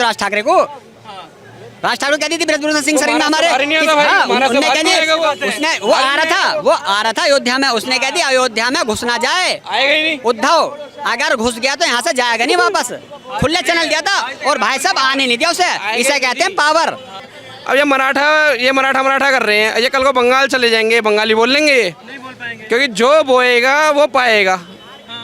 राज ठाकरे को। राज ठाकरे कह दी थी बृहस्पति सिंह सरिंग में हमारे, उन्होंने कह दी, उसने वो आ रहा था अयोध्या में, उसने कह दी अयोध्या में घुस ना जाए, आएगा ही नहीं। उद्धव अगर घुस गया तो यहाँ से जाएगा नहीं वापस, खुले चैनल दिया था और भाई साहब आने नहीं दिया उसे, इसे कहते हैं पावर। अब ये मराठा कर रहे हैं, ये कल को बंगाल चले जाएंगे, बंगाली बोल लेंगे ये, क्योंकि जो बोएगा वो पाएगा।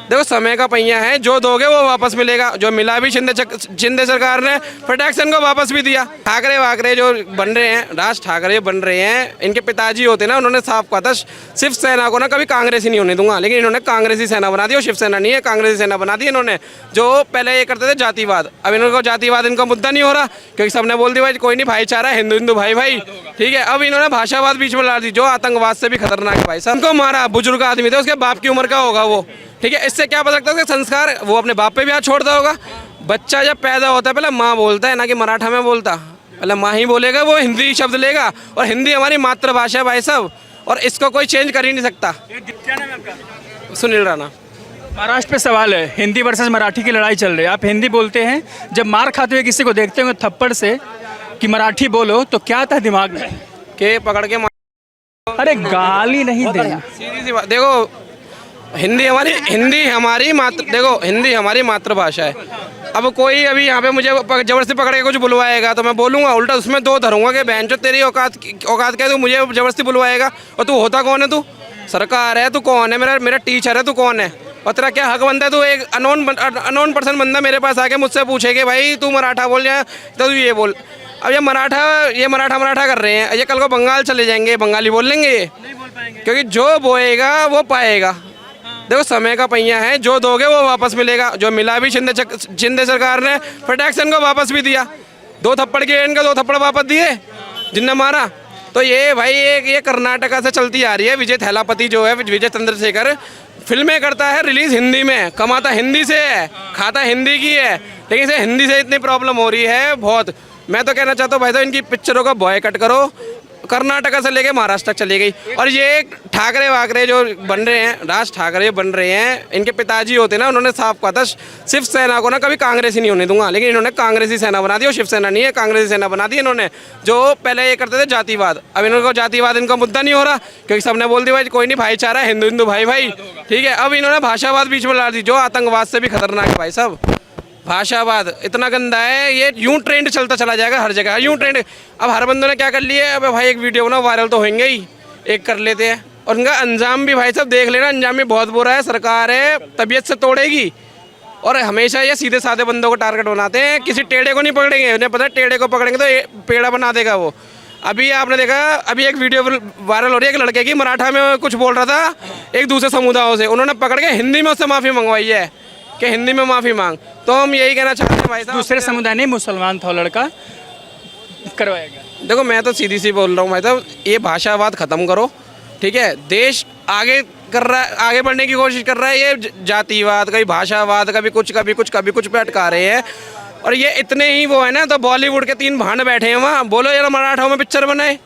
देखो समय का पहिया है, जो दोगे वो वापस मिलेगा। जो मिला भी शिंदे सरकार ने प्रोटेक्शन को वापस भी दिया। ठाकरे वाकरे जो बन रहे हैं, राज ठाकरे बन रहे हैं, इनके पिताजी होते ना, उन्होंने साफ कहा था शिवसेना को ना कभी कांग्रेस ही नहीं होने दूंगा, लेकिन इन्होंने कांग्रेसी सेना बना दी। और शिवसेना नहीं है, कांग्रेसी सेना बना दी इन्होंने। जो पहले ये करते थे जातिवाद, अब इनको जातिवाद इनका मुद्दा नहीं हो रहा, क्योंकि सबने बोल दिया भाई कोई नहीं, भाईचारा हिंदू हिंदू भाई भाई, ठीक है। अब इन्होंने भाषावाद बीच में ला दी, जो आतंकवाद से भी खतरनाक है भाई साहब। उनको मारा, बुजुर्ग आदमी थे, उसके बाप की उम्र का होगा वो, ठीक है। इससे क्या पता लगता है संस्कार वो अपने बाप पे भी हाथ छोड़ता होगा। बच्चा जब पैदा होता है पहले माँ बोलता है, ना कि मराठा में बोलता, पहले माँ ही बोलेगा, वो हिंदी शब्द लेगा। और हिंदी हमारी मातृभाषा है भाई साहब, और इसको कोई चेंज कर ही नहीं सकता। क्या नाम है आपका? सुनील राणा। महाराष्ट्र पे सवाल है, हिंदी वर्सेस मराठी की लड़ाई चल रही है। आप हिंदी बोलते हैं, जब मार खाते हुए किसी को देखते होंगे थप्पड़ से कि मराठी बोलो, तो क्या था दिमाग में के पकड़ के अरे गाली नहीं देना। सीधी सी बात, देखो हिंदी हमारी मातृभाषा है। अब कोई अभी यहाँ पे मुझे जबरदस्ती पकड़ के कुछ बुलवाएगा तो मैं बोलूँगा, उल्टा उसमें दो धरूंगा कि बहन जो तेरी औकात क्या है, तू मुझे जबरदस्ती बुलवाएगा, और तू होता कौन है? तू सरकार है, तू कौन है? मेरा टीचर है, तू कौन है? और तेरा क्या हक बनता है? तू एक अनोन पर्सन बंदा मेरे पास आके मुझसे पूछे कि भाई तू मराठा बोल जाए तो तू ये बोल। अब ये मराठा कर रहे हैं, ये कल को बंगाल चले जाएंगे, बंगाली बोल लेंगे ये, क्योंकि जो बोएगा वो पाएगा। देखो समय का पहिया है, जो दोगे वो वापस मिलेगा। जो मिला भी शिंदे सरकार ने प्रोटेक्शन को वापस भी दिया। 2 थप्पड़ के इनका 2 थप्पड़ वापस दिए जिनने मारा। तो ये भाई ये कर्नाटका से चलती आ रही है। विजय थैलापति जो है, विजय चंद्रशेखर, फिल्में करता है, रिलीज हिंदी में, कमाता हिंदी से है, खाता हिंदी की है, लेकिन इसे हिंदी से इतनी प्रॉब्लम हो रही है बहुत। मैं तो कहना चाहता हूँ भाई साहब, इनकी पिक्चरों का बॉयकट करो। कर्नाटका से लेके महाराष्ट्र तक चली गई। और ये ठाकरे वाकरे जो बन रहे हैं, राज ठाकरे बन रहे हैं, इनके पिताजी होते ना, उन्होंने साफ कहा था शिवसेना को ना कभी कांग्रेस ही नहीं होने दूंगा, लेकिन इन्होंने कांग्रेसी सेना बना दी। और शिवसेना नहीं है, कांग्रेसी सेना बना दी इन्होंने। जो पहले ये करते थे जातिवाद, अब इनको जातिवाद इनका मुद्दा नहीं हो रहा, क्योंकि सबने बोल दिया भाई कोई नहीं, भाईचारा हिंदू हिंदू भाई भाई, ठीक है। अब इन्होंने भाषावाद बीच में ला दी, जो आतंकवाद से भी खतरनाक है भाई साहब। भाषावाद इतना गंदा है, ये यूं ट्रेंड चलता चला जाएगा हर जगह, यूं ट्रेंड। अब हर बंदों ने क्या कर लिया है, अब भाई एक वीडियो ना वायरल तो होंगे ही, एक कर लेते हैं, और उनका अंजाम भी भाई साहब देख लेना, अंजाम भी बहुत बुरा है। सरकार है, तबीयत से तोड़ेगी। और हमेशा ये सीधे साधे बंदों को टारगेट बनाते हैं, किसी टेढ़े को नहीं पकड़ेंगे। उन्हें पता है टेढ़े को पकड़ेंगे तो पेड़ा बना देगा वो। अभी आपने देखा, अभी एक वीडियो वायरल हो रही है एक लड़के की, मराठा में कुछ बोल रहा था एक दूसरे समुदायों से, उन्होंने पकड़ के हिंदी में उससे माफ़ी मंगवाई है कि हिंदी में माफ़ी मांग। तो हम यही कहना चाहते हैं भाई साहब, दूसरे समुदाय नहीं, मुसलमान था लड़का, करवाएगा। देखो मैं तो सीधी सी बोल रहा हूँ भाई साहब, ये भाषावाद ख़त्म करो, ठीक है। देश आगे कर रहा है, आगे बढ़ने की कोशिश कर रहा है, ये जातिवाद, कभी भाषावाद, कभी कुछ पे अटका रहे हैं। और ये इतने ही वो है ना, तो बॉलीवुड के 3 भांड बैठे हैं वहाँ, बोलो यार मराठा में पिक्चर बनाए,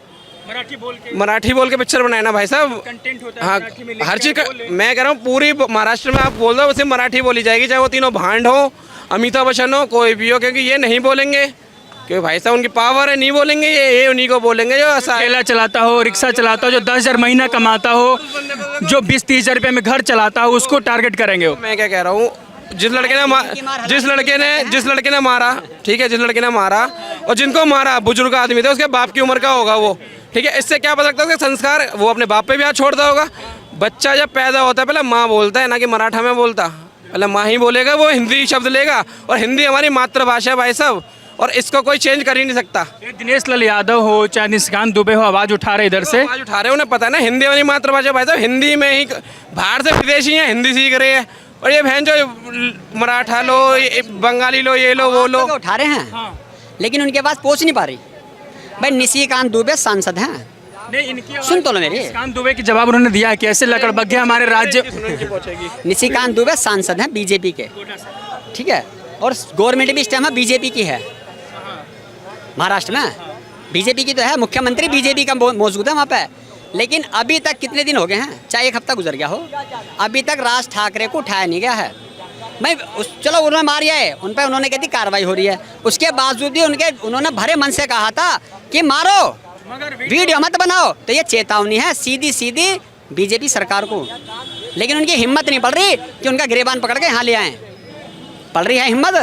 मराठी बोल के पिक्चर बनाए ना भाई साहब। कंटेंट होता है हाँ, मराठी में, हर चीज़ का मैं कह रहा हूँ, पूरी महाराष्ट्र में आप बोल दो उसे मराठी बोली जाएगी, चाहे वो तीनों भांड हो, अमिताभ बच्चन हो, कोई भी हो, क्योंकि ये नहीं बोलेंगे, क्योंकि भाई साहब उनकी पावर है, नहीं बोलेंगे। ये उन्हीं को बोलेंगे जो ठेला चलाता हो, रिक्शा चलाता हो, जो 10,000 महीना कमाता हो, जो 20-30 हज़ार रुपये में घर चलाता हो, उसको टारगेट करेंगे वो। मैं क्या कह रहा हूँ, जिस लड़के ने मारा, ठीक है, जिस लड़के ने मारा और जिनको मारा बुजुर्ग आदमी थे, उसके बाप की उम्र का होगा वो, ठीक है। इससे क्या पता लगता है संस्कार वो अपने बाप पे भी हाथ छोड़ता होगा। बच्चा जब पैदा होता है पहले माँ बोलता है, ना कि मराठा में बोलता, पहले माँ ही बोलेगा, वो हिंदी शब्द लेगा। और हिंदी हमारी मातृभाषा है भाई साहब, और इसको कोई चेंज कर ही नहीं सकता। दिनेश लाल यादव हो चाहे निशिकांत दुबे हो, आवाज़ उठा रहे इधर से, आवाज़ उठा रहे, उन्हें पता है ना हिंदी हमारी मातृभाषा भाई साहब। हिंदी में ही बाहर से विदेशी हैं, हिंदी सीख रहे हैं, और ये बहन जो मराठा लो, बंगाली लो, ये लो वो लो, उठा रहे हैं, लेकिन उनके पास पहुंच नहीं पा रही। भाई निशिकांत दुबे सांसद हैं, नहीं इनकी सुन तो लो मेरी। निशिकांत दुबे की जवाब उन्होंने दिया कि ऐसे लकड़बग्घे हमारे राज्य। निशिकांत दुबे सांसद हैं बीजेपी के, ठीक है, और गवर्नमेंट भी इस टाइम बीजेपी की है महाराष्ट्र में, बीजेपी की तो है, मुख्यमंत्री बीजेपी का मौजूद है वहाँ पे। लेकिन अभी तक कितने दिन हो गए हैं, चाहे 1 हफ्ता गुजर गया हो, अभी तक राज ठाकरे को उठाया नहीं गया है। मैं चलो उन्होंने मारिया है, उन पर उन्होंने कह दी कार्रवाई हो रही है, उसके बावजूद भी उन्होंने भरे मन से कहा था कि मारो, वीडियो मत बनाओ। तो ये चेतावनी है सीधी सीधी बीजेपी सरकार को, लेकिन उनकी हिम्मत नहीं पड़ रही कि उनका गिरेबान पकड़ के यहाँ ले आए। पड़ रही है हिम्मत?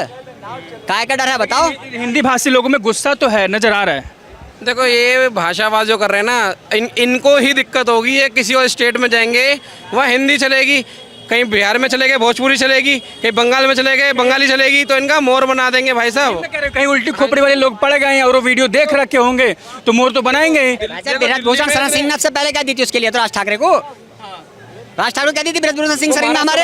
काय का डर है बताओ? हिंदी भाषी लोगों में गुस्सा तो है, नजर आ रहा है। देखो ये भाषावाद जो कर रहे हैं ना, इनको ही दिक्कत होगी। ये किसी और स्टेट में जाएंगे वहाँ हिंदी चलेगी, कहीं बिहार में चले गए भोजपुरी चलेगी, कहीं बंगाल में चले गए बंगाली चलेगी, तो इनका मोर बना देंगे भाई साहब। कहीं उल्टी खोपड़ी वाले लोग पड़ गए हैं और वो वीडियो देख रखे होंगे तो मोर तो बनाएंगे ही। ब्रजभूषण शरण सिंह ने सबसे पहले क्या दी थी उसके लिए तो राज ठाकरे को, राज ठाकरे क्या दी थी ब्रजभूषण सिंह शरण ने हमारे,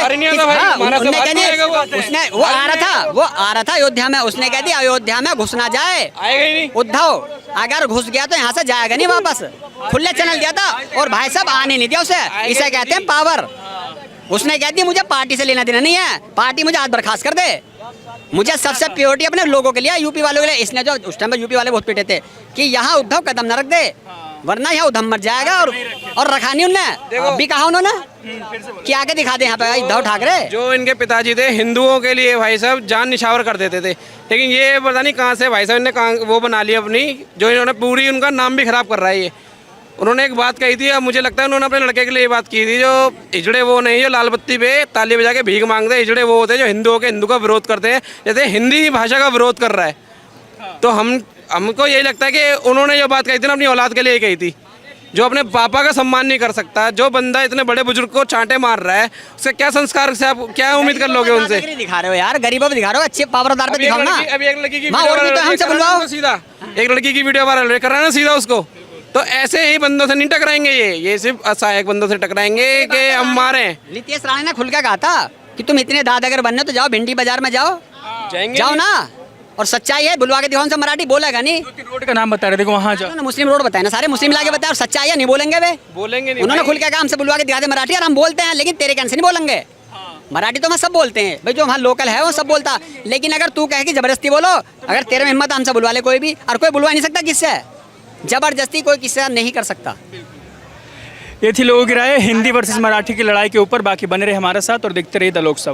उन्होंने कह दी, उसने वो आ रहा था अयोध्या में, उसने कह दी अयोध्या में घुस ना जाए आएगा ही नहीं उद्धव, अगर घुस गया तो यहाँ से जाएगा नहीं वापस। खुले चैनल दिया था और भाई साहब आने नहीं दिया उसे, इसे कहते हैं पावर। उसने कह दी मुझे पार्टी से लेना देना नहीं है, पार्टी मुझे हाथ बर्खास्त कर दे, मुझे सबसे प्योरिटी अपने लोगों के लिए, यूपी वालों के लिए। इसने जो उस टाइम में यूपी वाले बहुत पीटे थे कि यहाँ उद्धव कदम न रख दे वरना यहाँ उद्धव मर जाएगा, और रखा नहीं उनने। अभी कहा उन्होंने कि आगे दिखा दे यहाँ पे उद्धव ठाकरे। जो इनके पिताजी थे हिंदुओं के लिए भाई साहब जान निछावर कर देते थे, लेकिन ये पता नहीं कहाँ से भाई साहब इन्हें कहाँ वो बना लिया अपनी, जो इन्होंने पूरी उनका नाम भी खराब कर रहा है ये। उन्होंने एक बात कही थी, अब मुझे लगता है उन्होंने अपने लड़के के लिए बात की थी, जो हिजड़े वो नहीं जो लाल बत्ती पे ताली बजा के भीख मांगते हैं, हिजड़े वो होते हैं जो हिंदू का विरोध करते हैं, जैसे हिंदी भाषा का विरोध कर रहा है। तो हमको यही लगता है कि उन्होंने जो बात कही थी ना अपनी औलाद के लिए कही थी। जो अपने पापा का सम्मान नहीं कर सकता, जो बंदा इतने बड़े बुजुर्ग को चांटे मार रहा है, उससे क्या संस्कार से आप क्या उम्मीद कर लोगे उनसे? दिखा रहे हो यार, गरीबों पे दिखा रहे हो, अच्छे पावरदार पे दिखाओ ना। अभी एक लड़की की माँ, और भी तो हमसे बुलवाओ। सीधा एक लड़की की वीडियो वायरल कर रहा है ना सीधा उसको। तो ऐसे ही बंदों से नहीं टकराएंगे ये सिर्फ असहायक बंदों से टकराएंगे कि हम मारे। नीतीश राणे ने खुल के कहा था कि तुम इतने दादागर बनने तो जाओ भिंडी बाजार में जाओ, जाओ ना। और सच्चाई है, बुलवा के दिखाओ, हमसे मराठी बोलेगा नहीं। रोड का नाम बता रहे, देखो वहाँ जाओ। मुस्लिम रोड बताया ना, सारे मुस्लिम लाके बताया, और सच्चाई है, नहीं बोलेंगे वे, बोलेंगे नहीं। उन्होंने खुल के कहा हमसे बुलवा के दिखा दे मराठी, और हम बोलते हैं लेकिन तेरे कैन से नहीं बोलेंगे। मराठी तो हम सब बोलते हैं भाई, जो वहाँ लोकल है वो सब बोलता, लेकिन अगर तू कहे कि जबरदस्ती बोलो, अगर तेरे में हिम्मत हमसे बुलवा ले कोई भी, और कोई बुलवा नहीं सकता किससे, जबरदस्ती कोई किससे नहीं कर सकता। ये थी लोगों की राय हिंदी वर्सेस मराठी की लड़ाई के ऊपर। बाकी बने रहे हमारे साथ और देखते रहिए द लोकसभा।